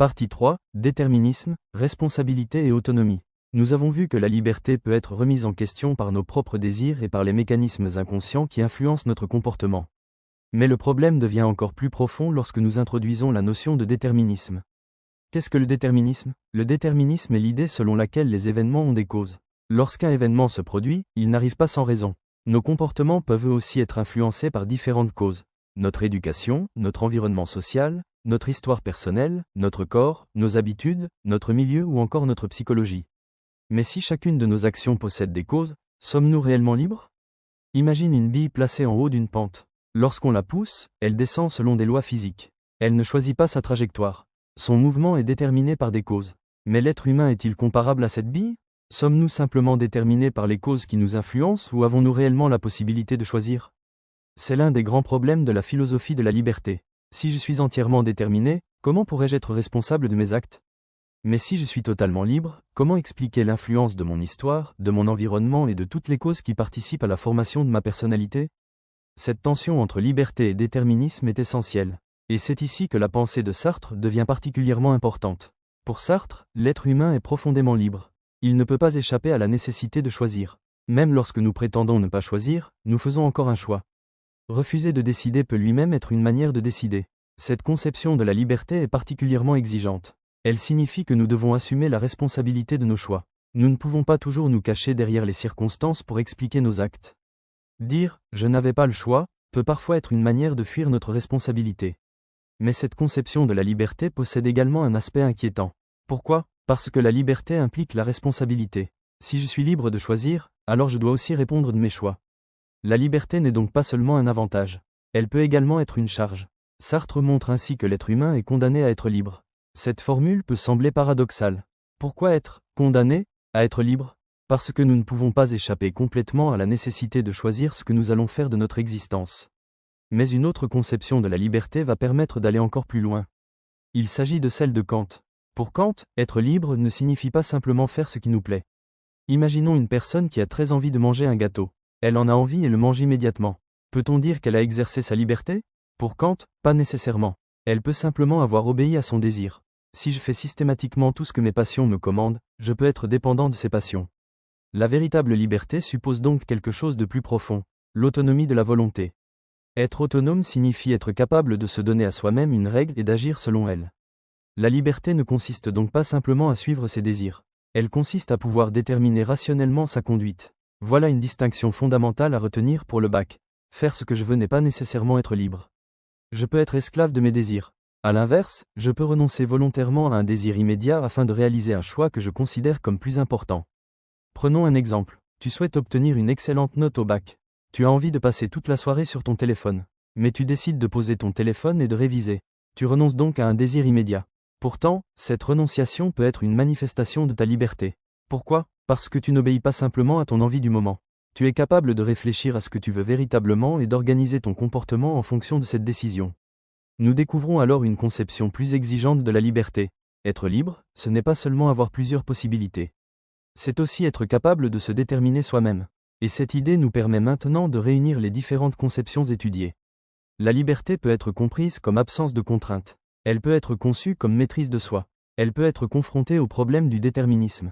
Partie 3, déterminisme, responsabilité et autonomie. Nous avons vu que la liberté peut être remise en question par nos propres désirs et par les mécanismes inconscients qui influencent notre comportement. Mais le problème devient encore plus profond lorsque nous introduisons la notion de déterminisme. Qu'est-ce que le déterminisme? Le déterminisme est l'idée selon laquelle les événements ont des causes. Lorsqu'un événement se produit, il n'arrive pas sans raison. Nos comportements peuvent eux aussi être influencés par différentes causes. Notre éducation, notre environnement social, notre histoire personnelle, notre corps, nos habitudes, notre milieu ou encore notre psychologie. Mais si chacune de nos actions possède des causes, sommes-nous réellement libres? Imagine une bille placée en haut d'une pente. Lorsqu'on la pousse, elle descend selon des lois physiques. Elle ne choisit pas sa trajectoire. Son mouvement est déterminé par des causes. Mais l'être humain est-il comparable à cette bille? Sommes-nous simplement déterminés par les causes qui nous influencent ou avons-nous réellement la possibilité de choisir? C'est l'un des grands problèmes de la philosophie de la liberté. Si je suis entièrement déterminé, comment pourrais-je être responsable de mes actes? Mais si je suis totalement libre, comment expliquer l'influence de mon histoire, de mon environnement et de toutes les causes qui participent à la formation de ma personnalité? Cette tension entre liberté et déterminisme est essentielle. Et c'est ici que la pensée de Sartre devient particulièrement importante. Pour Sartre, l'être humain est profondément libre. Il ne peut pas échapper à la nécessité de choisir. Même lorsque nous prétendons ne pas choisir, nous faisons encore un choix. Refuser de décider peut lui-même être une manière de décider. Cette conception de la liberté est particulièrement exigeante. Elle signifie que nous devons assumer la responsabilité de nos choix. Nous ne pouvons pas toujours nous cacher derrière les circonstances pour expliquer nos actes. Dire « je n'avais pas le choix » peut parfois être une manière de fuir notre responsabilité. Mais cette conception de la liberté possède également un aspect inquiétant. Pourquoi? Parce que la liberté implique la responsabilité. Si je suis libre de choisir, alors je dois aussi répondre de mes choix. La liberté n'est donc pas seulement un avantage. Elle peut également être une charge. Sartre montre ainsi que l'être humain est condamné à être libre. Cette formule peut sembler paradoxale. Pourquoi être condamné à être libre? Parce que nous ne pouvons pas échapper complètement à la nécessité de choisir ce que nous allons faire de notre existence. Mais une autre conception de la liberté va permettre d'aller encore plus loin. Il s'agit de celle de Kant. Pour Kant, être libre ne signifie pas simplement faire ce qui nous plaît. Imaginons une personne qui a très envie de manger un gâteau. Elle en a envie et le mange immédiatement. Peut-on dire qu'elle a exercé sa liberté? Pour Kant, pas nécessairement. Elle peut simplement avoir obéi à son désir. Si je fais systématiquement tout ce que mes passions me commandent, je peux être dépendant de ces passions. La véritable liberté suppose donc quelque chose de plus profond, l'autonomie de la volonté. Être autonome signifie être capable de se donner à soi-même une règle et d'agir selon elle. La liberté ne consiste donc pas simplement à suivre ses désirs. Elle consiste à pouvoir déterminer rationnellement sa conduite. Voilà une distinction fondamentale à retenir pour le bac. Faire ce que je veux n'est pas nécessairement être libre. Je peux être esclave de mes désirs. À l'inverse, je peux renoncer volontairement à un désir immédiat afin de réaliser un choix que je considère comme plus important. Prenons un exemple. Tu souhaites obtenir une excellente note au bac. Tu as envie de passer toute la soirée sur ton téléphone. Mais tu décides de poser ton téléphone et de réviser. Tu renonces donc à un désir immédiat. Pourtant, cette renonciation peut être une manifestation de ta liberté. Pourquoi? Parce que tu n'obéis pas simplement à ton envie du moment. Tu es capable de réfléchir à ce que tu veux véritablement et d'organiser ton comportement en fonction de cette décision. Nous découvrons alors une conception plus exigeante de la liberté. Être libre, ce n'est pas seulement avoir plusieurs possibilités. C'est aussi être capable de se déterminer soi-même. Et cette idée nous permet maintenant de réunir les différentes conceptions étudiées. La liberté peut être comprise comme absence de contrainte. Elle peut être conçue comme maîtrise de soi. Elle peut être confrontée au problème du déterminisme.